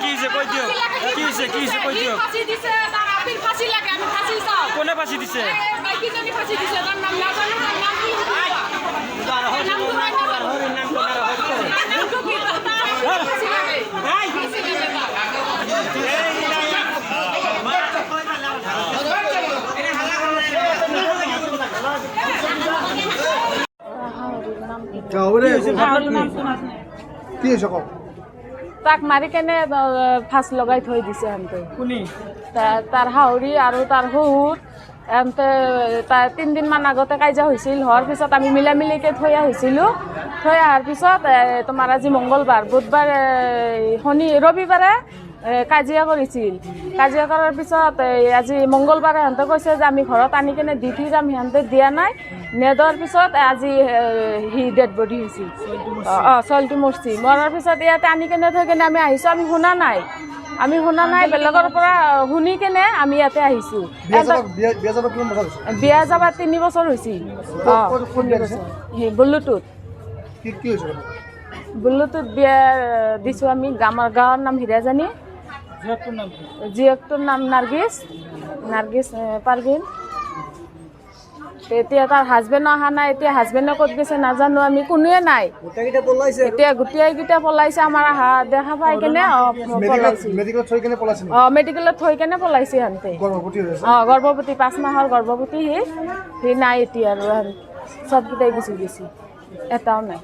কি হইছে কই দিও কি হইছে কই দিও ফাঁসি দিছে তার আপিল ফাঁসি লাগে আমি ফাঁসি চাও কোনে ফাঁসি দিছে কি জানি ফাঁসি দিছে তার নাম না জানো তার নাম কি তাক মাৰি কেনে ফাঁচ লগাই থৈ দিছে এনতে তাৰ হাউৰি আৰু তাৰ শহুৰ এনতে তাৰ 3 দিনমান আগতে কাজিয়া হৈছিল হোৱাৰ পিছত আমি মিলামিলিকে থৈ আহিছিলোঁ থৈ অহাৰ পিছত তোমাৰ আজি মংগলবাৰ বুধবাৰ ৰবিবাৰে কাজিয়া কৰিছিল কাজিয়া কৰাৰ পিছত আজি মংগলবাৰে সিহঁতে কৈছে যে আমি ঘৰত আনি কেনে দি থৈ যাম সিহঁতে দিয়া নাই নেদোৱাৰ পিছত আজি সি ডেড বডি হৈছিল চলটো মৰছি মৰাৰ পিছত ইয়াতে আনি কেনে থৈ কেনে আমি আহিছোঁ আমি শুনা নাই বেলেগৰ পৰা শুনি কেনে আমি ইয়াতে আহিছোঁ বিয়া যাবা 3 বছৰ হৈছিল বুল্লুটোত বিয়া দিছোঁ আমি গাঁৱৰ নাম হীৰাজানী জীয়কটোৰ নাম নাৰ্গিছ পাৰভিন এতিয়া তাৰ হাজবেণ্ড অহা নাই এতিয়া হাজবেণ্ডে ক'ত গৈছে নাজানো আমি কোনোৱে নাই এতিয়া গোটেইকেইটা পলাইছে আমাৰ দেখা পাই কেনে মেডিকেলত থৈ কেনে পলাইছে সিহঁতে গৰ্ভৱতী 5 মাহৰ গৰ্ভৱতী সি নাই এতিয়া আৰু চবকেইটাই গুচি গৈছে এটাও নাই